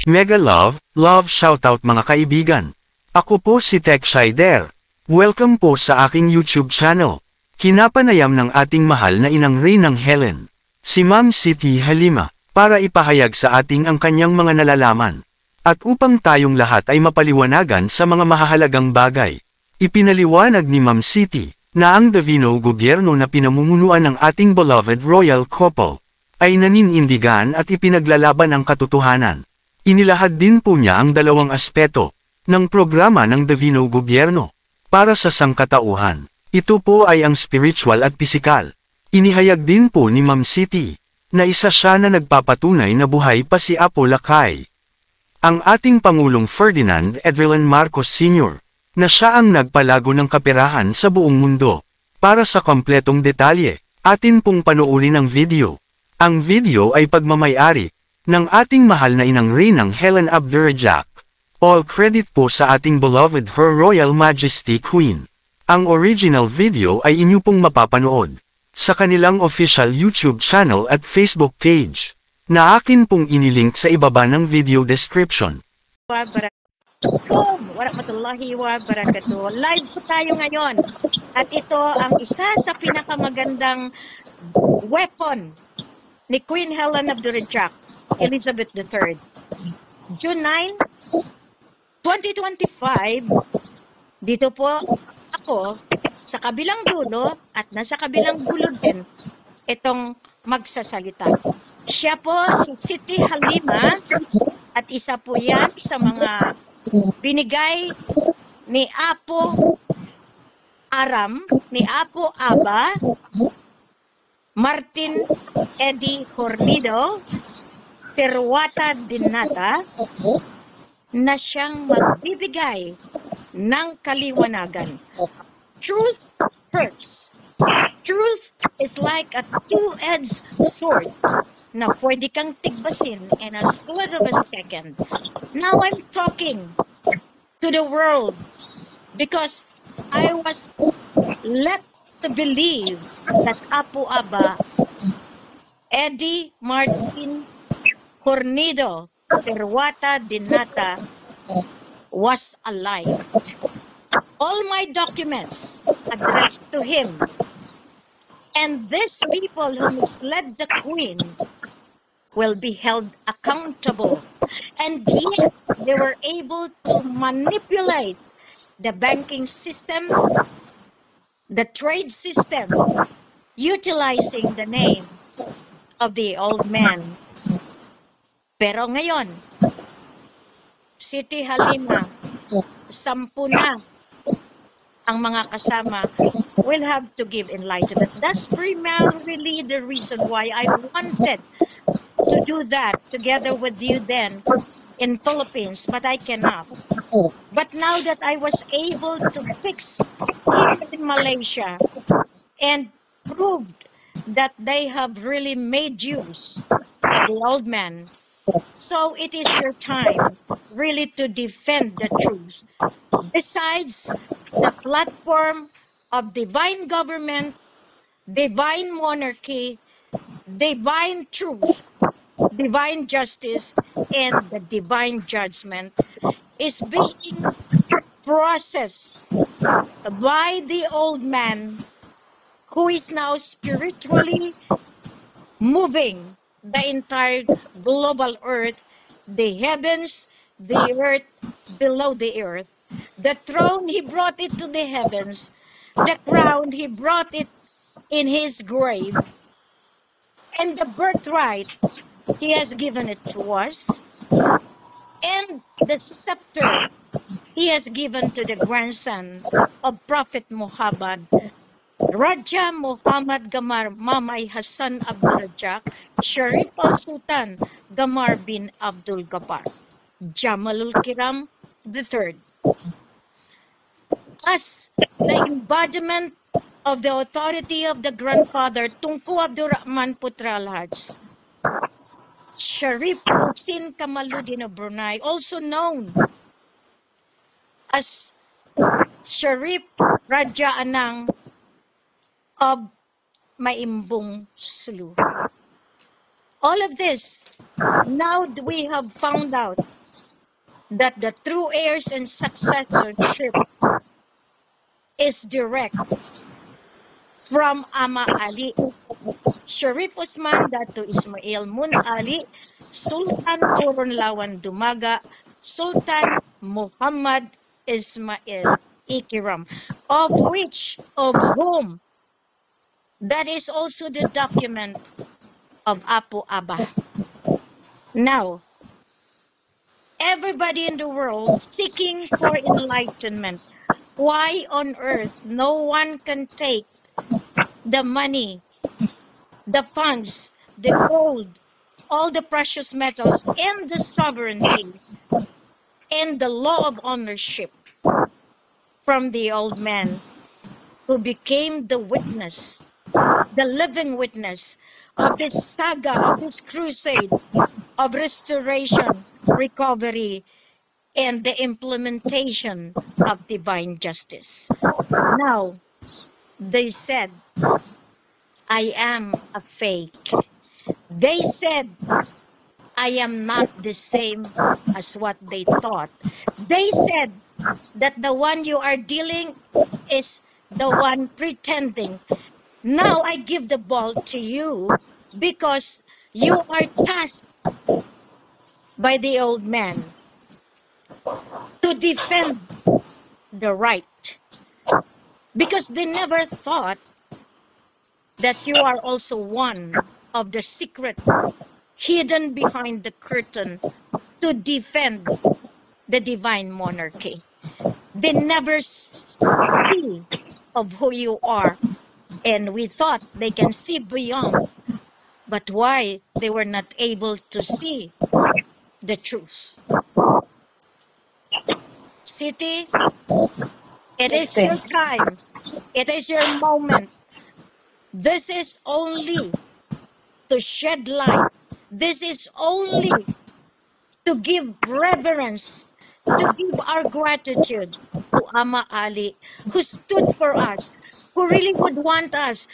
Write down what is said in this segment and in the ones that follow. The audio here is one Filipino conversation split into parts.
Mega love shoutout mga kaibigan. Ako po si Tech Shider. Welcome po sa aking YouTube channel. Kinapanayam ng ating mahal na inang Reynang Helen, si Ma'am Siti Halima, para ipahayag sa ating ang kanyang mga nalalaman. At upang tayong lahat ay mapaliwanagan sa mga mahahalagang bagay. Ipinaliwanag ni Ma'am Siti, na ang Davao gobyerno na pinamumunuan ng ating beloved royal couple, ay naninindigan at ipinaglalaban ang katotohanan. Inilahad din po niya ang dalawang aspeto ng programa ng Davao gobyerno para sa sangkatauhan. Ito po ay ang spiritual at pisikal. Inihayag din po ni Ma'am Siti na isa siya na nagpapatunay na buhay pa si Apo Lakay. Ang ating Pangulong Ferdinand Edrelan Marcos Sr., na siya ang nagpalago ng kaperahan sa buong mundo. Para sa kompletong detalye, atin pong panoorin ang video. Ang video ay pagmamayari ng ating mahal na inang Reynang Helen Abdurrahman. All credit po sa ating beloved Her Royal Majesty Queen. Ang original video ay inyo pong mapapanood sa kanilang official YouTube channel at Facebook page, na akin pong inilink sa ibaba ng video description. Warahmatullahi wabarakatuh. Live po tayo ngayon. At ito ang isa sa pinakamagandang weapon ni Queen Helen Abdurrahman, Elizabeth III. June 9, 2025, dito po ako sa kabilang dulo at nasa kabilang dulo din itong magsasalita. Siya po si Siti Halima at isa po yan sa mga binigay ni Apo Aram, ni Apo Aba, Martin Eddie Hornido, Terwata Dinata, na siyang magbibigay ng kaliwanagan. Truth hurts. Truth is like a two-edged sword na pwede kang tigbasin in a split of a second. Now I'm talking to the world because I was led to believe that Apo Aba, Eddie Martin Hornido, Terwata Dinata was alive. All my documents addressed to him. And these people who misled the Queen will be held accountable. And yet, they were able to manipulate the banking system, the trade system, utilizing the name of the old man. Pero ngayon, Siti Halima, 10 na ang mga kasama will have to give enlightenment. That's primarily the reason why I wanted to do that together with you then in Philippines, but I cannot. But now that I was able to fix it in Malaysia and proved that they have really made use of the old man, so it is your time really to defend the truth. Besides the platform of divine government, divine monarchy, divine truth, divine justice, and the divine judgment is being processed by the old man who is now spiritually moving the entire global earth, the heavens, the earth, below the earth. The throne, he brought it to the heavens. The crown, he brought it in his grave. And the birthright, he has given it to us. And the scepter, he has given to the grandson of Prophet Muhammad, Raja Muhammad Gamar Mamay Hassan Abdul Rajak, Sharif al-Sultan Gamar bin Abdul Ghaffar, Jamalul Kiram III. As the embodiment of the authority of the grandfather Tunku Abdurrahman Putra Al-Haj, Sharif Hussein Kamaluddin of Brunei, also known as Sharif Raja Anang of Maimbung Sulu. All of this, now we have found out that the true heirs and successorship is direct from Ama Ali, Sharif Usman Datu Ismail Mun Ali, Sultan Turun Lawan Dumaga, Sultan Muhammad Ismail Ikiram, of whom that is also the document of Apu Abah. Now, everybody in the world seeking for enlightenment. Why on earth no one can take the money, the funds, the gold, all the precious metals, and the sovereignty and the law of ownership from the old man who became the witness, the living witness of this saga, of this crusade of restoration, recovery, and the implementation of divine justice. Now, they said, I am a fake. They said, I am not the same as what they thought. They said that the one you are dealing is the one pretending. Now I give the ball to you because you are tasked by the old man to defend the right. Because they never thought that you are also one of the secret hidden behind the curtain to defend the divine monarchy. They never see of who you are, and we thought they can see beyond. But why they were not able to see the truth? City, it is your time. It is your moment. This is only to shed light. This is only to give reverence, to give our gratitude to Ama Ali, who stood for us, who really would want us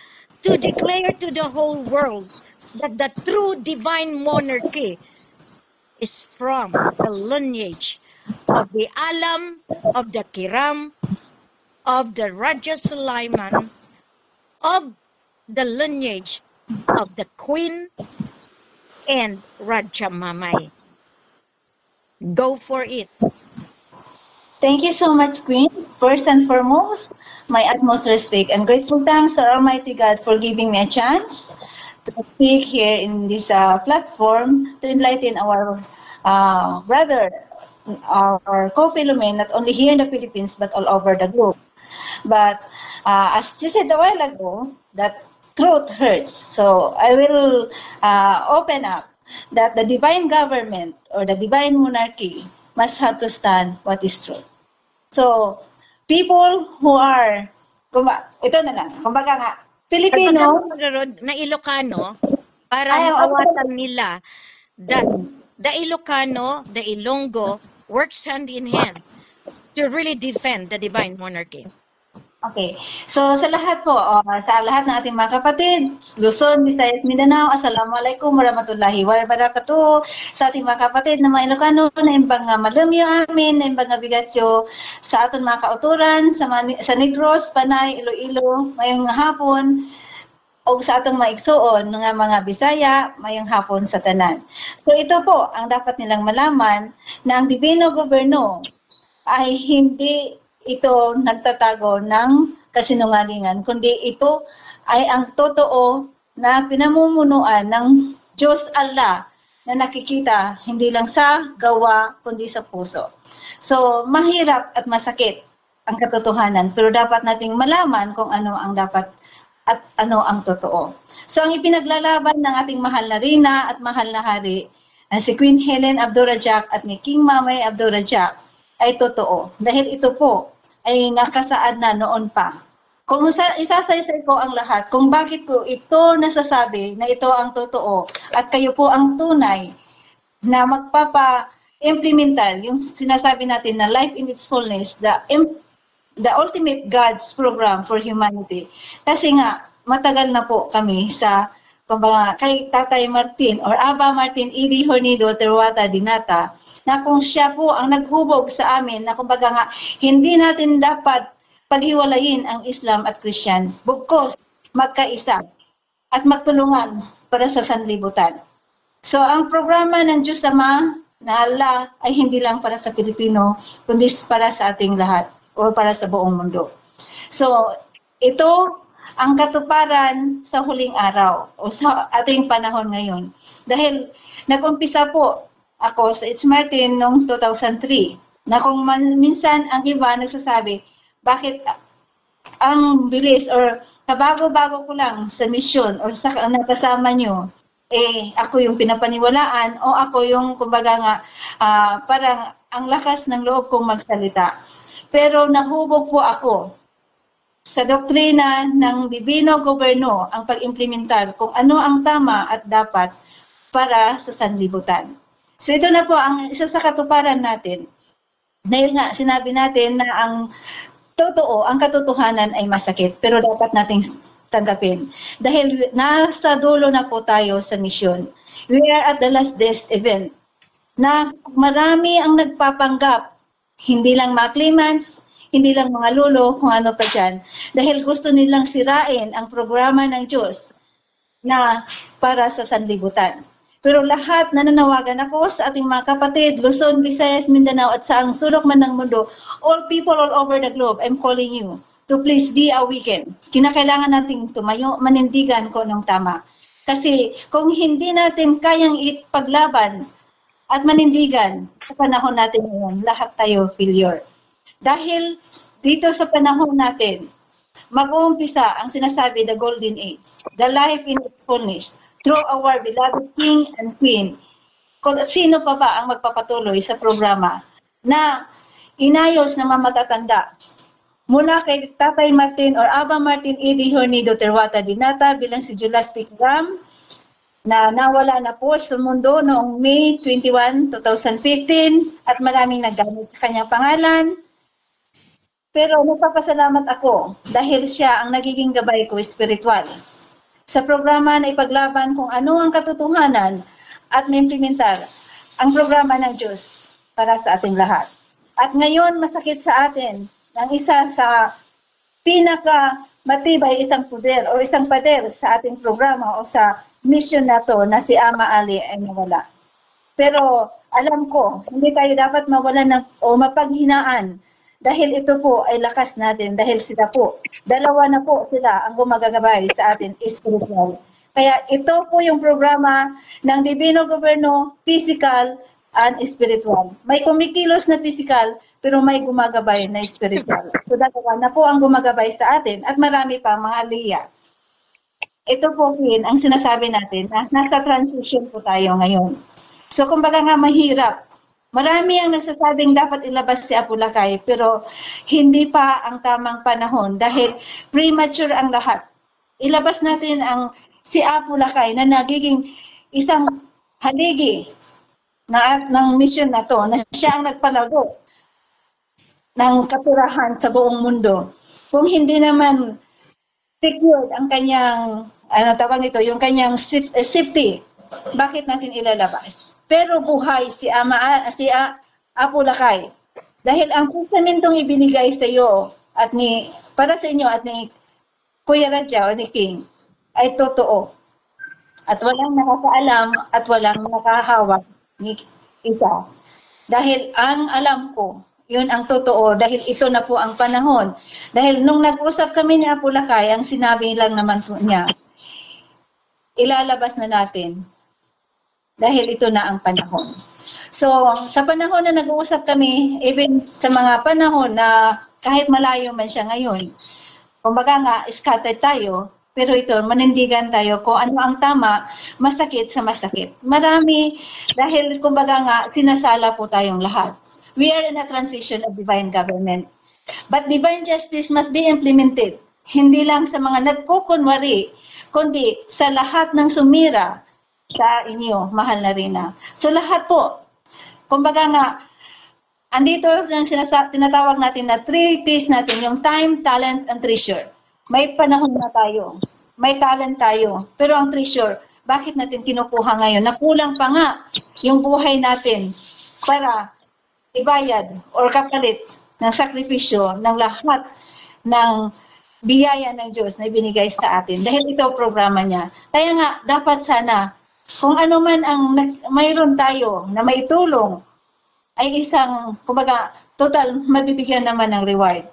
to declare to the whole world that the true divine monarchy is from the lineage of the Alam, of the Kiram, of the Raja Sulaiman, of the lineage of the Queen and Raja Mamay. Go for it. Thank you so much, Queen. First and foremost, my utmost respect and grateful thanks to Almighty God for giving me a chance to speak here in this platform to enlighten our brother, our co-fellow men, not only here in the Philippines, but all over the globe. But as you said a while ago, that truth hurts. So I will open up that the divine government or the divine monarchy must have to stand what is true. So, people who are, ito na lang, kumbaga nga, Filipino, na Ilocano, para ay, maawatan nila that the Ilocano, the Ilonggo, works hand in hand to really defend the divine monarchy. okay. So, sa lahat po, sa lahat ng ating mga kapatid, Luzon, Visayas, Mindanao, Assalamualaikum warahmatullahi wabarakatuh. Sa ating mga kapatid na mga Ilocano, na imbang nga malamyo amin, na imbang nga bigatyo, sa aton mga kauturan, sa Negros, Panay, Iloilo, ngayong hapon, o sa atong maigsuon nga mga Bisaya, mayong hapon sa tanan. So ito po, ang dapat nilang malaman na ang Divino Gobyerno ay hindi ito nagtatago ng kasinungalingan, kundi ito ay ang totoo na pinamumunuan ng Diyos Allah na nakikita hindi lang sa gawa, kundi sa puso. So, mahirap at masakit ang katotohanan, pero dapat nating malaman kung ano ang dapat at ano ang totoo. So, ang ipinaglalaban ng ating mahal na Rina at mahal na Hari, si Queen Helen Abdurrahman at ni King Mamay Abdurrahman, ay totoo. Dahil ito po ay nakasaad na noon pa. Kung isasaysay ko ang lahat, kung bakit ko ito nasasabi na ito ang totoo at kayo po ang tunay na magpapa-implementar yung sinasabi natin na life in its fullness, the ultimate God's program for humanity. Kasi nga, matagal na po kami sa kumbaga, kay Tatay Martin or Aba Martin Idi Hornido Terwata Dinata, na kung siya po ang naghubog sa amin na kumbaga nga, hindi natin dapat paghiwalayin ang Islam at Christian, bugkos magkaisa at magtulungan para sa sanlibutan. So ang programa ng Diyos Ama na Allah ay hindi lang para sa Pilipino, kundi para sa ating lahat o para sa buong mundo. So ito ang katuparan sa huling araw o sa ating panahon ngayon. Dahil nag-umpisa po ako sa It's Martin noong 2003 na kung minsan ang iba nagsasabi, bakit ang bilis or kabago-bago ko lang sa misyon or sa nakasama nyo, ako yung pinapaniwalaan o ako yung kumbaga nga parang ang lakas ng loob kong magsalita. Pero nahubog po ako sa doktrina ng Divino Goberno ang pag-implementar kung ano ang tama at dapat para sa sanlibutan. So ito na po ang isa sa katuparan natin. Dahil nga sinabi natin na ang totoo, ang katotohanan ay masakit, pero dapat nating tanggapin. Dahil nasa dulo na po tayo sa misyon. We are at the last days event na marami ang nagpapanggap. Hindi lang mga claimants, hindi lang mga lolo, kung ano pa dyan. Dahil gusto nilang sirain ang programa ng Diyos na para sa sanlibutan. Pero lahat nananawagan ako sa ating mga kapatid, Luzon, Visayas, Mindanao at saang sulok man ng mundo, all people all over the globe, I'm calling you to please be awakened. Kinakailangan nating tumayo, manindigan ko ng tama. Kasi kung hindi natin kayang ipaglaban at manindigan sa panahon natin ngayon, lahat tayo failure. Dahil dito sa panahon natin, mag-uumpisa ang sinasabi, the golden age, the life in its fullness, through our beloved King and Queen. Kung sino pa ba ang magpapatuloy sa programa na inayos ng mga matatanda mula kay Tatay Martin or Aba Martin Idi Hornido Terwata Dinata bilang si Julas Pikram na nawala na po sa mundo noong May 21, 2015 at maraming naggamit sa kanyang pangalan. Pero nagpapasalamat ako dahil siya ang nagiging gabay ko spiritual sa programa na ipaglaban kung ano ang katotohanan at maimplementar ang programa ng Diyos para sa ating lahat. At ngayon, masakit sa atin ang isa sa pinakamatibay isang poder o isang pader sa ating programa o sa mission na to na si Ama Ali ay nawala. Pero alam ko, hindi tayo dapat mawalan o mapaghinaan dahil ito po ay lakas natin, dahil sila po, dalawa na po sila ang gumagagabay sa atin spiritual. Kaya ito po yung programa ng Divino Goberno, physical and spiritual. May kumikilos na physical, pero may gumagabay na spiritual. So dalawa na po ang gumagabay sa atin at marami pa mga liya. Ito po din ang sinasabi natin na nasa transition po tayo ngayon. So kumbaga nga mahirap. Marami ang nagsasabing dapat ilabas si Apulacay pero hindi pa ang tamang panahon dahil premature ang lahat. Ilabas natin ang si Apulacay na nagiging isang haligi ng mission na to, na siya ang nagpalago ng katurahan sa buong mundo. Kung hindi naman secured ang kanyang, yung kanyang safety, bakit natin ilalabas? Pero buhay si Apulacay. Dahil ang pusamentong ibinigay sa iyo at para sa inyo at ni Kuya Radja o ni King ay totoo. At walang nakakaalam at walang nakahawak ni isa. Dahil ang alam ko, yun ang totoo dahil ito na po ang panahon. Dahil nung nag-usap kami ni Apulacay, ang sinabi lang naman po niya, ilalabas na natin dahil ito na ang panahon. So, sa panahon na nag-uusap kami, even sa mga panahon na kahit malayo man siya ngayon, kumbaga nga, scattered tayo, pero ito, manindigan tayo kung ano ang tama, masakit sa masakit. Marami, dahil kumbaga nga, sinasala po tayong lahat. We are in a transition of divine government. But divine justice must be implemented. Hindi lang sa mga nagkukunwari, kundi sa lahat ng sumira sa inyo, mahal na Rina. So lahat po, kumbaga nga, andito yung tinatawag natin na 3 T's natin, yung time, talent, and treasure. May panahon na tayo may talent tayo, pero ang treasure, bakit natin kinukuha ngayon? Nakulang pa nga yung buhay natin para ibayad or kapalit ng sakripisyo ng lahat ng biyaya ng Diyos na ibinigay sa atin. Dahil ito programa niya. Kaya nga, dapat sana, kung ano man ang mayroon tayo na maitulong, ay isang, kumbaga, total, mabibigyan naman ng reward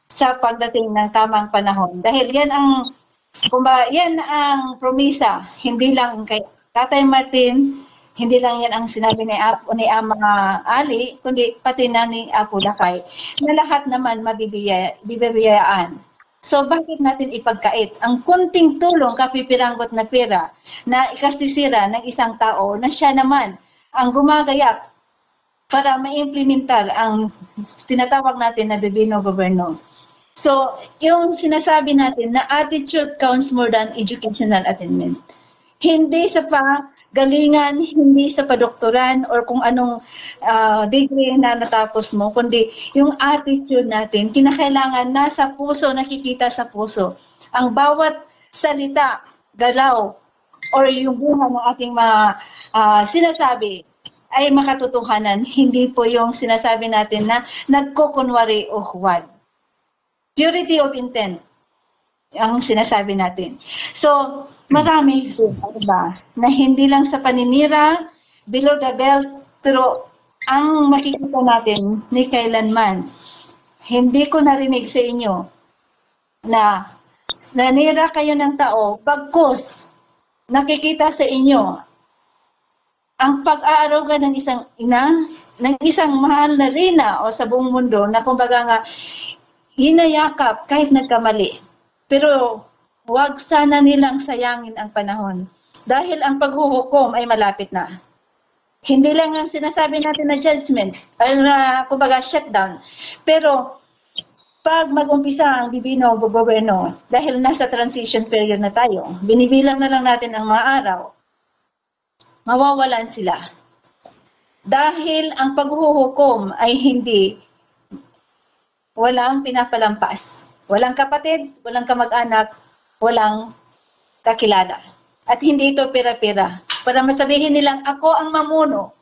sa pagdating ng tamang panahon. Dahil yan ang, kumbaga, yan ang promisa, hindi lang kay Tatay Martin, hindi lang yan ang sinabi ni Ama Ali, kundi pati na ni Apo Lakay, na lahat naman mabibiyayaan. So bakit natin ipagkait ang kunting tulong, kapipiranggot na pera na ikasisira ng isang tao na siya naman ang gumagayak para ma-implementar ang tinatawag natin na Divino Governo. So, yung sinasabi natin na attitude counts more than educational attainment. Hindi sa pagalingan, hindi sa padoktoran or kung anong degree na natapos mo, kundi yung attitude natin, kinakailangan nasa puso, nakikita sa puso. Ang bawat salita, galaw, or yung bunga ng ating mga sinasabi ay makatotohanan. Hindi po yung sinasabi natin na nagkukunwari o huwad. Purity of intent ang sinasabi natin. So, marami ba na hindi lang sa paninira, below the belt, pero ang makikita natin ni kailanman, hindi ko narinig sa inyo na nanira kayo ng tao, bagkus nakikita sa inyo ang pag-aaruga ng isang ina, ng isang mahal na rina o sa buong mundo na kumbaga nga hinayakap kahit nagkamali. Pero huwag sana nilang sayangin ang panahon dahil ang paghuhukom ay malapit na. Hindi lang ang sinasabi natin na judgment, kumbaga shutdown. Pero pag mag-umpisa ang Divino Governo, dahil nasa transition period na tayo, binibilang na lang natin ang mga araw, mawawalan sila. Dahil ang paghuhukom ay hindi, walang pinapalampas. Walang kapatid, walang kamag-anak, walang kakilala. At hindi ito pera-pera. Para masabihin nilang ako ang mamuno.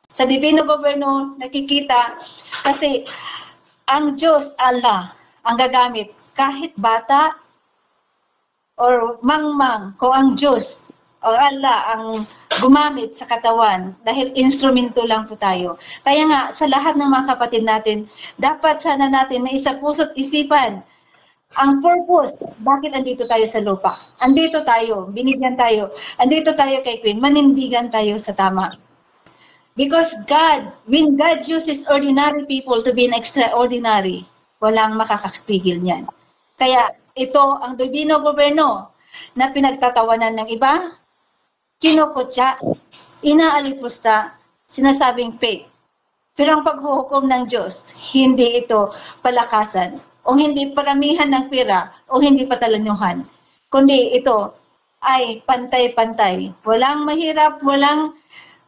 Sa Divino Governo, nakikita kasi ang Diyos, Allah, ang gagamit kahit bata or mangmang, kung ang Diyos o Allah ang gumamit sa katawan dahil instrumento lang po tayo. Kaya nga, sa lahat ng mga kapatid natin, dapat sana natin na isa puso't isipan ang purpose, bakit andito tayo sa lupa? Andito tayo, binigyan tayo, andito tayo kay Queen, manindigan tayo sa tama. Because God, when God uses ordinary people to be extraordinary, walang makakapigil niyan. Kaya ito ang Divino Governo na pinagtatawanan ng iba, kinukutya, inaalipusta, sinasabing fake. Pero ang paghuhukom ng Diyos, hindi ito palakasan, o hindi paramihan ng pera, o hindi patalanyuhan, kundi ito ay pantay-pantay. Walang mahirap, walang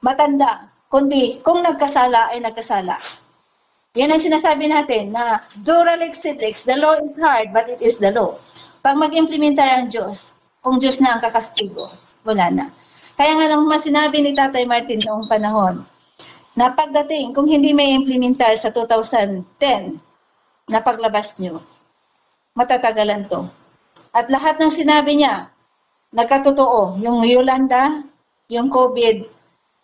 matanda, kundi kung nagkasala ay nagkasala. Yan ang sinasabi natin na dura lex sit-ex, the law is hard, but it is the law. Pag mag-implementar ang Diyos, kung Diyos na ang kakastigo, wala na. Kaya nga nang sinabi ni Tatay Martin noong panahon, na pagdating, kung hindi may implementar sa 2010, na paglabas nyo, matatagalan to. At lahat ng sinabi niya, nagkatotoo, yung Yolanda, yung COVID,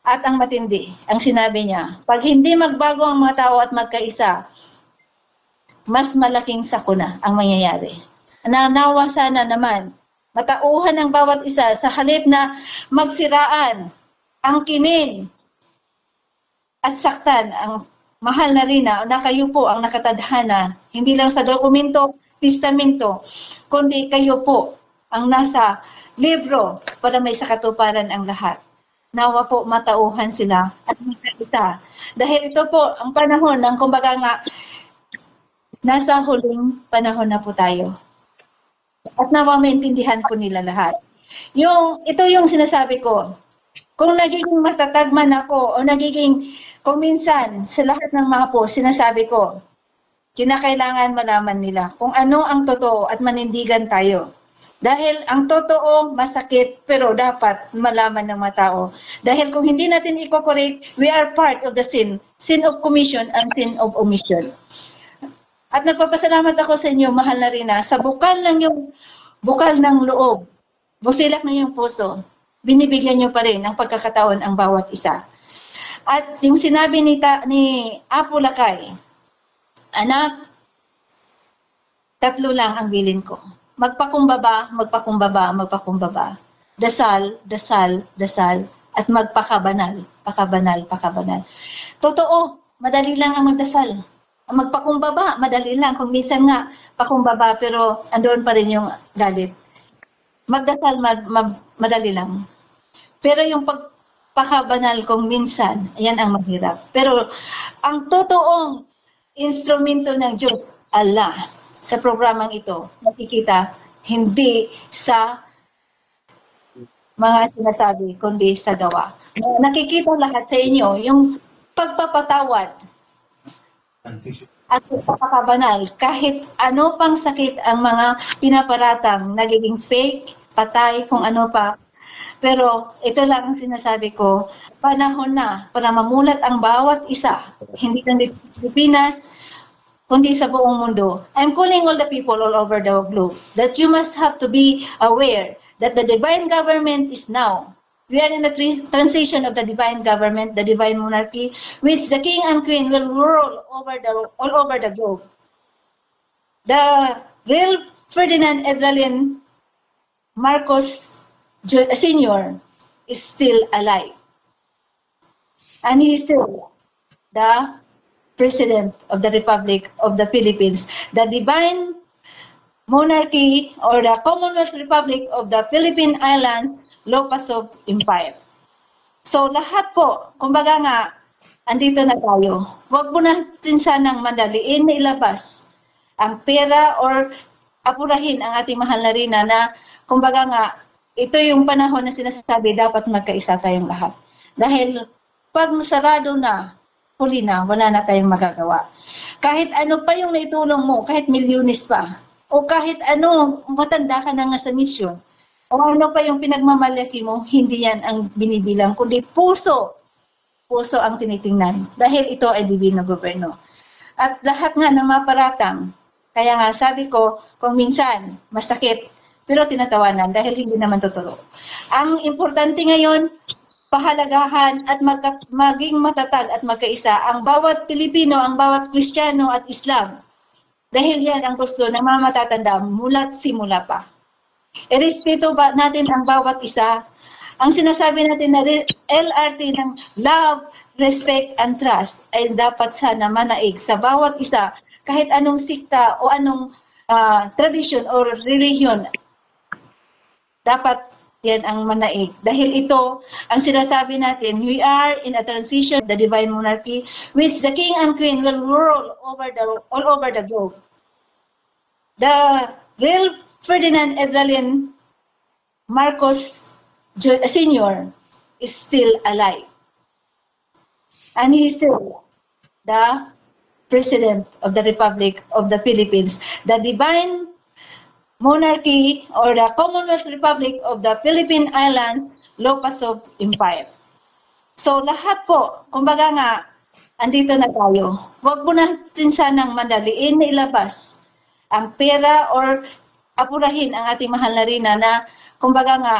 at ang matindi, ang sinabi niya, pag hindi magbago ang mga tao at magkaisa, mas malaking sakuna ang mangyayari. Nawa sana naman, matauhan ng bawat isa sa halip na magsiraan, angkinin, at saktan ang mahal na rina na kayo po ang nakatadhana, hindi lang sa dokumento, testamento, kundi kayo po ang nasa libro para may sakatuparan ang lahat. Nawa po matauhan sila at magkaisa. Dahil ito po ang panahon ng kumbaga nga, nasa huling panahon na po tayo. At nawa maintindihan po nila lahat. Ito yung sinasabi ko, kung nagiging matatag man ako o nagiging, kung minsan sa lahat ng mga po, sinasabi ko, kinakailangan malaman nila kung ano ang totoo at manindigan tayo. Dahil ang totoo, masakit, pero dapat malaman ng mga tao. Dahil kung hindi natin i-correct, we are part of the sin. Sin of commission and sin of omission. At nagpapasalamat ako sa inyo, mahal na Rina, sa bukal ng loob, busilak ng iyong puso, binibigyan niyo pa rin ang pagkakataon ang bawat isa. At yung sinabi ni Apo Lakay, anak, 3 lang ang bilin ko. Magpakumbaba, magpakumbaba, magpakumbaba. Dasal, dasal, dasal, at magpakabanal, pakabanal, pakabanal. Totoo, madali lang ang magdasal. Ang magpakumbaba, madali lang. Kung minsan nga, pakumbaba, pero andoon pa rin yung galit. Magdasal, madali lang. Pero yung pagpakabanal kung minsan, ayan ang mahirap. Pero ang totoong instrumento ng Diyos, Allah, sa programang ito, nakikita hindi sa mga sinasabi, kundi sa gawa. Nakikita lahat sa inyo yung pagpapatawad at pagpapakabanal. Kahit ano pang sakit ang mga pinaparatang, nagiging fake, patay, kung ano pa. Pero ito lang ang sinasabi ko, panahon na para mamulat ang bawat isa, hindi lang sa Pilipinas, kundi sa buong mundo. I'm calling all the people all over the globe that you must have to be aware that the divine government is now. We are in the transition of the divine government, the divine monarchy, which the king and queen will rule all over the globe. The real Ferdinand Edralin Marcos Sr. is still alive. And he is still the President of the Republic of the Philippines, the divine monarchy or the Commonwealth Republic of the Philippine Islands, Lopasov Empire. So lahat po, kumbaga nga, andito na tayo. Huwag po natin sanang madaliin na ilabas ang pera or apurahin ang ating mahal na Rina na, kumbaga nga, ito yung panahon na sinasabi, dapat magkaisa tayong lahat. Dahil pag sarado na, huli na, wala na tayong magagawa. Kahit ano pa yung naitulong mo, kahit milyones pa, o kahit ano, matanda ka na nga sa misyon, o ano pa yung pinagmamalaki mo, hindi yan ang binibilang, kundi puso. Puso ang tinitingnan. Dahil ito ay divino gobyerno. At lahat nga ng maparatang, kaya nga sabi ko, kung minsan, masakit, pero tinatawanan dahil hindi naman totoo. Ang importante ngayon, pahalagahan at maging matatag at magkaisa ang bawat Pilipino, ang bawat Kristiyano at Islam. Dahil yan ang gusto ng mga matatanda mula't simula pa. Irespeto ba natin ang bawat isa? Ang sinasabi natin na LRT ng love, respect, and trust ay dapat sana manaig sa bawat isa kahit anong sikta o anong tradition or religion. Dapat yan ang manaig. Dahil ito, ang sinasabi natin, we are in a transition, the divine monarchy, which the king and queen will rule all over the globe. The real Ferdinand Edralin Marcos Sr. is still alive. And he is still the President of the Republic of the Philippines, the divine monarchy or the Commonwealth Republic of the Philippine Islands, Lopasov Empire. So lahat po, kumbaga nga, andito na tayo. Huwag po natin sanang madaliin na ilabas ang pera or apurahin ang ating mahal na Rina na, kumbaga nga,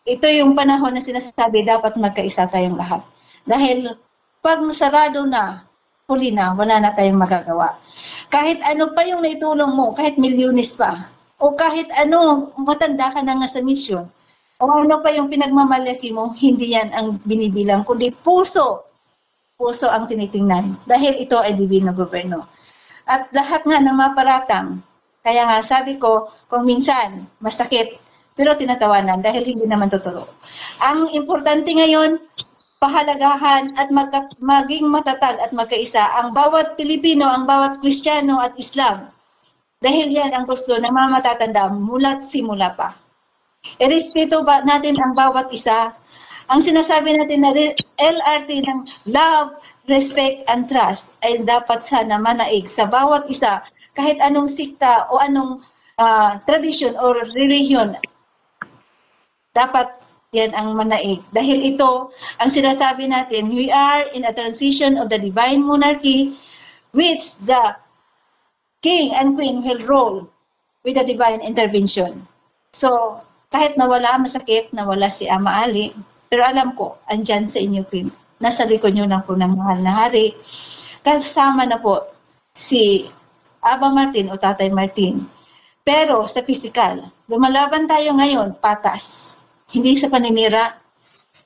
ito yung panahon na sinasabi, dapat magkaisa tayong lahat. Dahil pag sarado na, huli na, wala na tayong magagawa. Kahit ano pa yung naitulong mo, kahit milyones pa, o kahit ano, matanda ka na nga sa misyon, o ano pa yung pinagmamalaki mo, hindi yan ang binibilang, kundi puso. Puso ang tinitingnan. Dahil ito ay divino gobyerno. At lahat nga ng maparatang, kaya nga sabi ko, kung minsan, masakit, pero tinatawanan dahil hindi naman totoo. Ang importante ngayon, pahalagahan at maging matatag at magkaisa ang bawat Pilipino, ang bawat Kristiyano at Islam. Dahil yan ang gusto ng mga matatanda mula't simula pa. Irespeto ba natin ang bawat isa? Ang sinasabi natin na LRT ng love, respect, and trust ay dapat sana manaig sa bawat isa kahit anong sikta o anong tradition or religion, dapat yan ang manaig. Dahil ito, ang sinasabi natin, we are in a transition of the divine monarchy which the king and queen will rule with the divine intervention. So, kahit nawala, masakit, nawala si Ama Ali, pero alam ko, andyan sa inyo, Queen. Nasa likod nyo na po ng mahal na hari. Kasama na po si Aba Martin o Tatay Martin. Pero sa physical, lumalaban tayo ngayon, patas. Hindi sa paninira.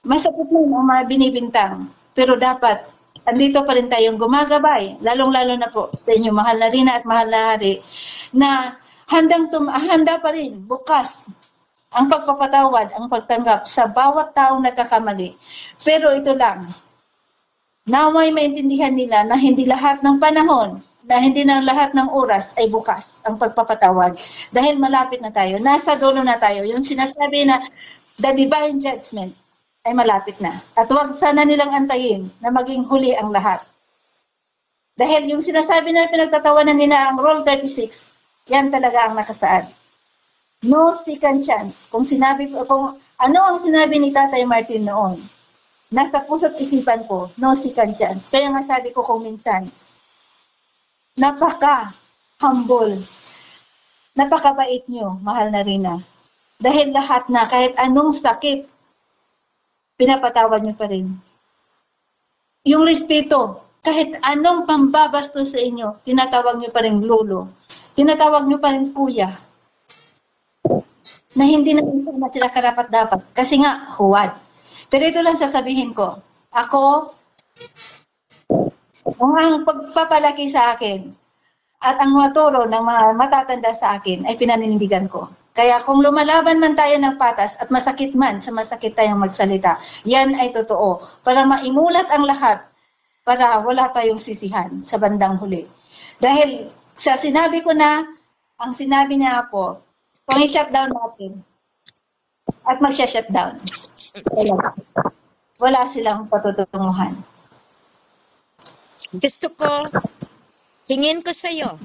Masakit mo ang mga binibintang. Pero dapat, andito pa rin tayong gumagabay, lalong-lalo na po sa inyo, mahal na Rina at mahal na hari, na handa pa rin, bukas, ang pagpapatawad, ang pagtanggap sa bawat taong nagkakamali. Pero ito lang, naway maintindihan nila na hindi lahat ng panahon, na hindi na lahat ng oras ay bukas ang pagpapatawad. Dahil malapit na tayo, nasa dulo na tayo. Yung sinasabi na the divine judgment ay malapit na. At huwag sana nilang antayin na maging huli ang lahat. Dahil yung sinasabi na pinagtatawanan nila ang Rule 36, yan talaga ang nakasaad. No second chance. Kung ano ang sinabi ni Tatay Martin noon, nasa puso't isipan ko, no second chance. Kaya nga sabi ko kung minsan, napaka-humble, napakabait nyo, mahal na Rina. Dahil lahat na, kahit anong sakit, pinapatawad nyo pa rin. Yung respeto, kahit anong pambabastos sa inyo, tinatawag nyo pa rin lolo. Tinatawag nyo pa rin kuya. Na hindi na sila karapat-dapat. Kasi nga, huwad. Pero ito lang sasabihin ko. Ako, ang pagpapalaki sa akin at ang maturo ng mga matatanda sa akin ay pinaninindigan ko. Kaya kung lumalaban man tayo ng patas at masakit man sa masakit tayong magsalita, yan ay totoo. Para maimulat ang lahat, para wala tayong sisihan sa bandang huli. Dahil sa sinabi ko na, ang sinabi niya po, kung i-shutdown natin at magsha-shutdown, wala silang patutunguhan. Gusto ko, hingin ko sa iyo,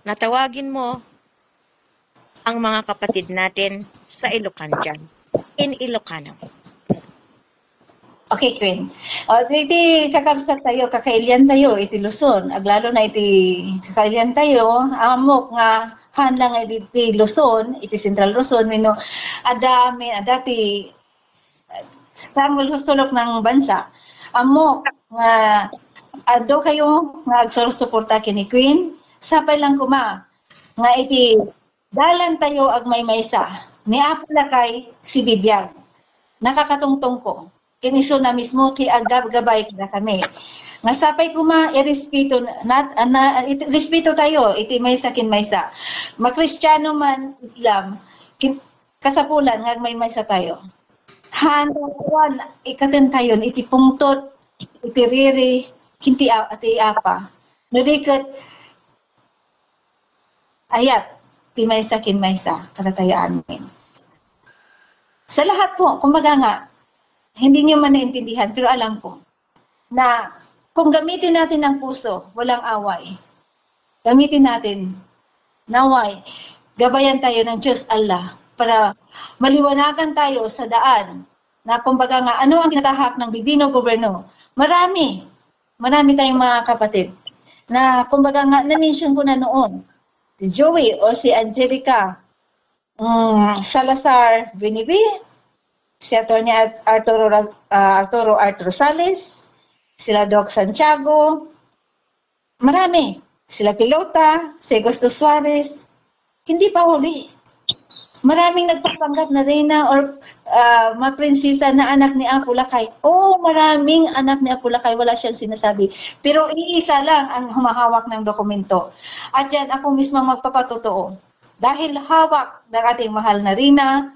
natawagin mo ang mga kapatid natin sa Ilocan dyan, in Ilocano. Okay, Queen. O, iti kakabsat tayo, kakailian tayo, iti Luzon. Aglalo na iti kakailian tayo, amok nga hanlang iti Luzon, iti Central Luzon, mino, adati, samul husulok ng bansa. Amok nga, ado kayo nga agsusuporta kini Queen, sapay lang kuma, nga iti dalan tayo agmay-maysa, ni Apulakay si Bibiyag. Nakakatungtong ko. Kiniso na mismo ti agab-gabay kada kami. Nga sapay kuma irespeto respeto tayo iti maysa kin maysa. Makristyano man Islam kasapulan nga may maysa tayo. Handuan ikaten tayo iti pungtot iti riri kinti ati apa. Nadikat ayat ti maysa kin maysa kada tayo amin. Sa lahat po kumbaga nga hindi niyo man naintindihan, pero alam ko na kung gamitin natin ang puso, walang away. Gamitin natin, naway, gabayan tayo ng Diyos Allah para maliwanagan tayo sa daan na kumbaga nga, ano ang tinatahak ng Divino Gobyerno? Marami tayong mga kapatid na kumbaga nga, na-mention ko na noon, si Joey o si Angelica Salazar Binibi, si Atty. Arturo Rosales, sila Doc Santiago, marami. Sila Pilota, si Gusto Suarez, hindi pa huli. Maraming nagpapanggap na Reyna or maprinsesa na anak ni Apulakay. Oo, maraming anak ni Apulakay, wala siyang sinasabi. Pero iisa lang ang humahawak ng dokumento. At yan ako mismo magpapatotoo. Dahil hawak ng ating mahal na Reyna,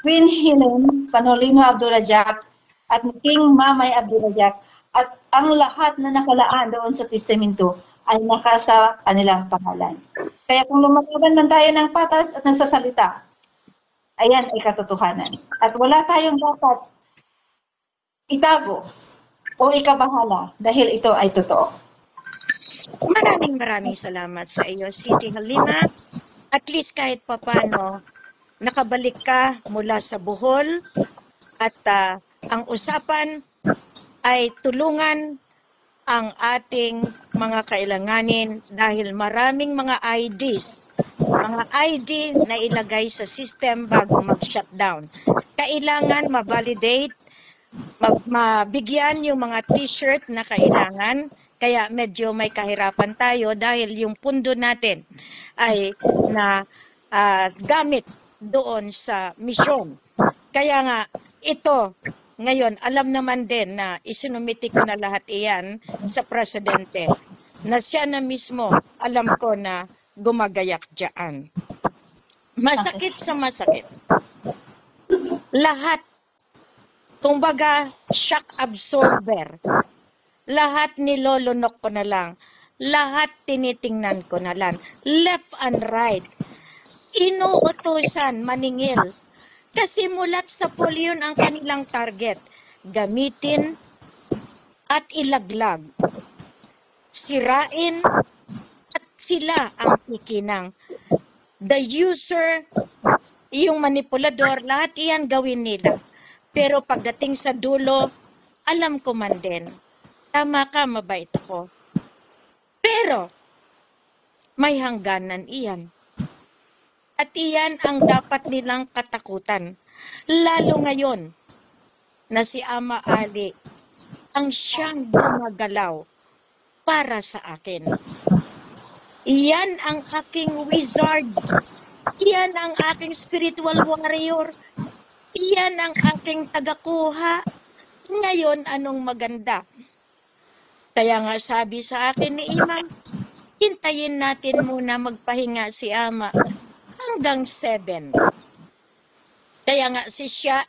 Queen Helen Panolino Abdurrajak at King Mamay Abdurrajak at ang lahat na nakalaan doon sa testamento ay nakasa kanilang pangalan. Kaya kung lumalaban man tayo ng patas at nagsasalita, ayan ay katotohanan. At wala tayong dapat itago o ikabahala dahil ito ay totoo. Maraming salamat sa iyo, Siti Halima. at least kahit papano, nakabalik ka mula sa Bohol at ang usapan ay tulungan ang ating mga kailanganin dahil maraming mga ID na ilagay sa system bago mag-shutdown. Kailangan ma-validate, mabigyan yung mga t-shirt na kailangan, kaya medyo may kahirapan tayo dahil yung pundo natin ay na gamit doon sa misyon. Kaya nga, ito, ngayon, alam naman din na isinumiti ko na lahat iyan sa presidente, na siya na mismo, alam ko na gumagayak dyan. Masakit sa masakit. Lahat, kumbaga, shock absorber. Lahat nilolunok ko na lang. Lahat tinitingnan ko na lang. Left and right. Inuutusan, maningil. Kasi mulat sa pool yun ang kanilang target. Gamitin at ilaglag. Sirain at sila ang kikinang. The user, yung manipulador, lahat iyan gawin nila. Pero pagdating sa dulo, alam ko man din, tama ka, mabait ako. Pero, may hangganan iyan. At iyan ang dapat nilang katakutan. Lalo ngayon na si Ama Ali ang siyang gumagalaw para sa akin. Iyan ang aking wizard. Iyan ang aking spiritual warrior. Iyan ang aking tagakuha. Ngayon, anong maganda? Kaya nga sabi sa akin ni Imam, hintayin natin muna magpahinga si Ama hanggang 7. Kaya nga si siya,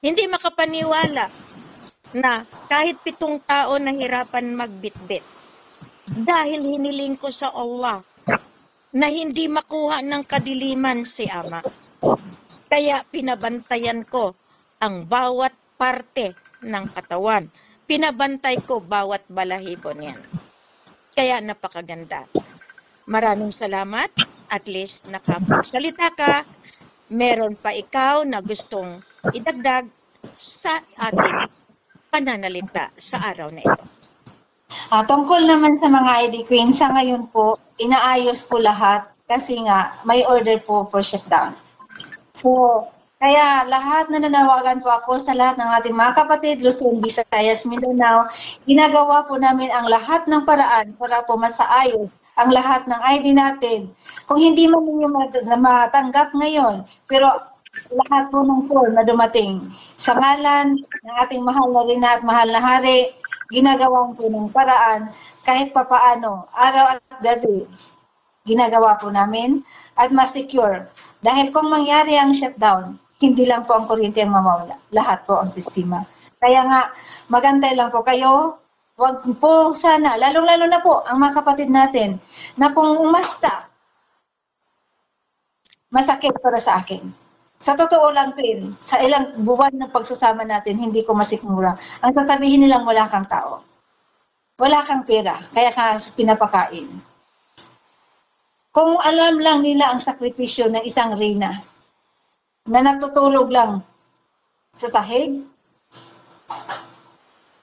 hindi makapaniwala na kahit 7 taon nahirapan magbitbit. Dahil hiniling ko sa Allah na hindi makuha ng kadiliman si Ama. Kaya pinabantayan ko ang bawat parte ng katawan. Pinabantay ko bawat balahibo niyan. Kaya napakaganda. Maraming salamat. At least nakapagsalita ka, meron pa ikaw na gustong idagdag sa ating pananalita sa araw na ito. Tungkol naman sa mga ID Queen, sa ngayon po, inaayos po lahat kasi nga may order po for shutdown. So, kaya lahat na nanawagan po ako sa lahat ng ating mga kapatid, Luzon, Visayas, Mindanao, ginagawa po namin ang lahat ng paraan para po masaayos ang lahat ng ID natin. Kung hindi man ninyo matanggap ngayon, pero lahat po ng form na dumating sa ngalan ng ating mahal na Rina at mahal na Hari, ginagawa po ng paraan kahit papaano, araw at gabi, ginagawa po namin at ma-secure. Dahil kung mangyari ang shutdown, hindi lang po ang kuryente ang mamawala, lahat po ang sistema. Kaya nga, magantay lang po kayo. Wag po sana, lalong-lalo na po ang mga kapatid natin, na kung umasta, masakit para sa akin. Sa totoo lang, Pin, sa ilang buwan ng pagsasama natin, hindi ko masikmura. Ang sasabihin nilang wala kang tao. Wala kang pera, kaya ka pinapakain. Kung alam lang nila ang sakripisyo ng isang reyna, na natutulog lang sa sahig,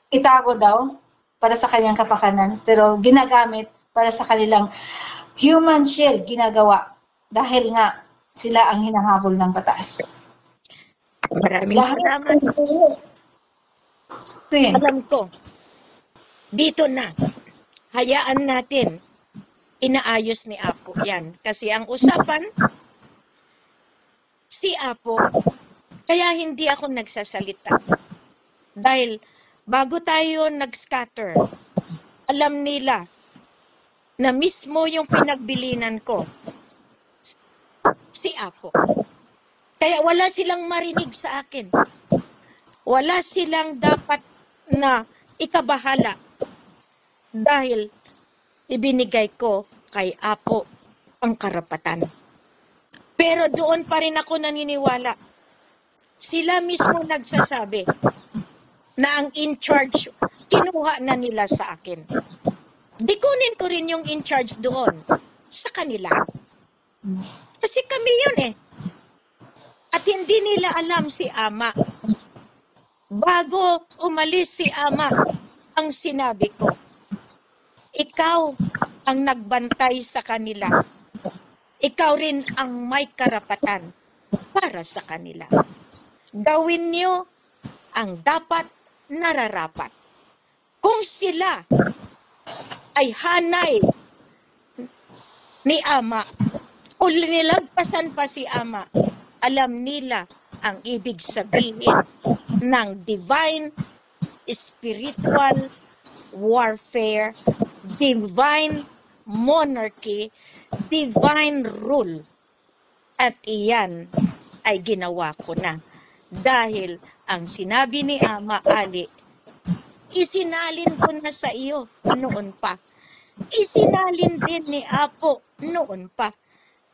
itago daw, para sa kanyang kapakanan, pero ginagamit para sa kanilang human shield ginagawa dahil nga sila ang hinahabol ng batas. Maraming salamat. Alam ko, dito na, hayaan natin, inaayos ni Apo yan. Kasi ang usapan, si Apo, kaya hindi ako nagsasalita. Dahil bago tayo nag-scatter, alam nila na mismo yung pinagbilinan ko, si Apo. Kaya wala silang marinig sa akin. Wala silang dapat na ikabahala. Dahil ibinigay ko kay Apo ang karapatan. Pero doon pa rin ako naniniwala. Sila mismo nagsasabi na ang in-charge, kinuha na nila sa akin. Di kunin ko rin yung in-charge doon, sa kanila. Kasi kami yun eh. At hindi nila alam si Ama. Bago umalis si Ama, ang sinabi ko, ikaw ang nagbantay sa kanila. Ikaw rin ang may karapatan para sa kanila. Gawin niyo ang dapat nararapat. Kung sila ay hanay ni Ama o nilagpasan pa si Ama, alam nila ang ibig sabihin ng divine spiritual warfare, divine monarchy, divine rule. At iyan ay ginawa ko na. Dahil ang sinabi ni Ama Ali, isinalin ko na sa iyo noon pa. Isinalin din ni Apo noon pa.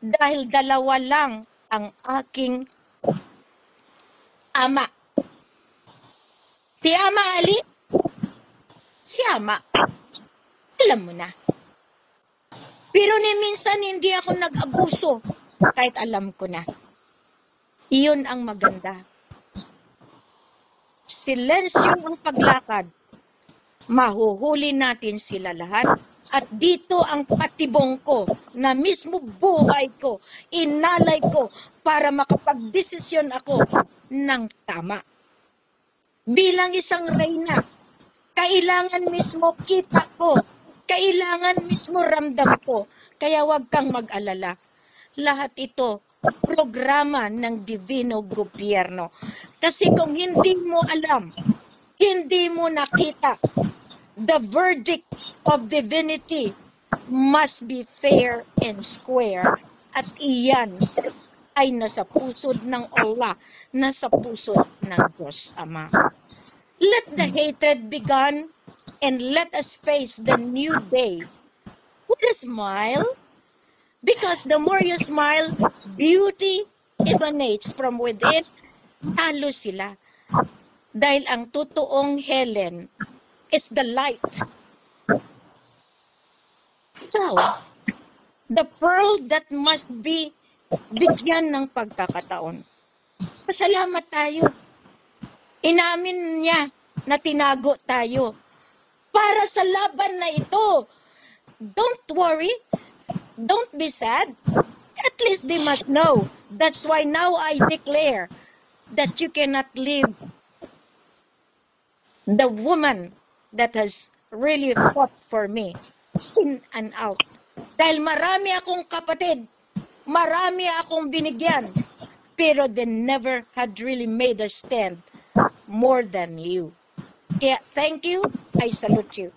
Dahil dalawa lang ang aking ama. Si Ama Ali, si Ama. Alam mo na. Pero ni minsan hindi ako nag-abuso kahit alam ko na. Iyon ang maganda. Silensyo ang paglakad. Mahuhuli natin sila lahat. At dito ang patibong ko na mismo buhay ko, inalay ko para makapagdesisyon ako ng tama. Bilang isang reyna, kailangan mismo kita ko, kailangan mismo ramdam ko, kaya huwag kang mag-alala. Lahat ito, programa ng Divino Gobyerno. Kasi kung hindi mo alam, hindi mo nakita, the verdict of divinity must be fair and square. At iyan ay nasa pusod ng Allah, nasa pusod ng Diyos Ama. Let the hatred be gone and let us face the new day with a smile. Because the more you smile, beauty emanates from within. Talo sila. Dahil ang totoong Helen is the light. Ikaw, the pearl that must be bigyan ng pagkakataon. Pasalamat tayo. Inamin niya na tinago tayo. Para sa laban na ito, don't worry, don't be sad. At least they must know. That's why now I declare that you cannot leave the woman that has really fought for me in and out. Dahil marami akong kapatid, marami akong binigyan, pero they never had really made a stand more than you. Kaya thank you, I salute you.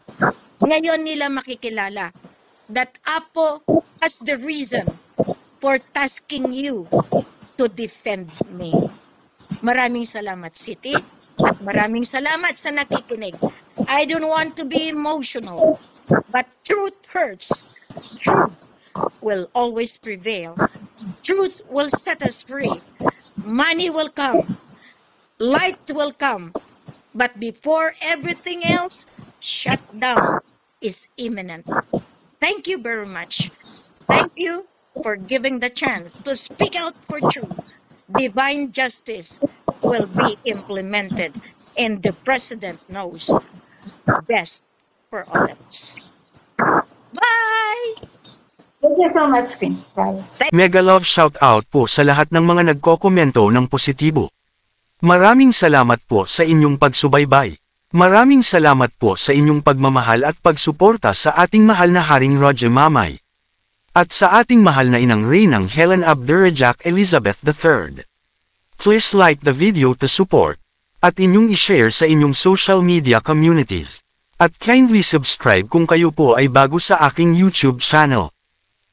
Ngayon nila makikilala that Apo has the reason for tasking you to defend me. Maraming salamat, Siti, at maraming salamat sa nakikinig. I don't want to be emotional, but truth hurts. Truth will always prevail. Truth will set us free. Money will come. Light will come. But before everything else, shutdown is imminent. Thank you very much. Thank you for giving the chance to speak out for truth. Divine justice will be implemented, and the President knows best for all of us. Bye! Thank you so much, Queen. Bye. Mega love shoutout po sa lahat ng mga nagkokomento ng positibo. Maraming salamat po sa inyong pagsubaybay. Maraming salamat po sa inyong pagmamahal at pagsuporta sa ating mahal na Haring Roger Mamay. At sa ating mahal na inang Reynang Helen Abdurrahman Elizabeth III. Please like the video to support, at inyong i-share sa inyong social media communities. At kindly subscribe kung kayo po ay bago sa aking YouTube channel.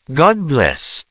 God bless.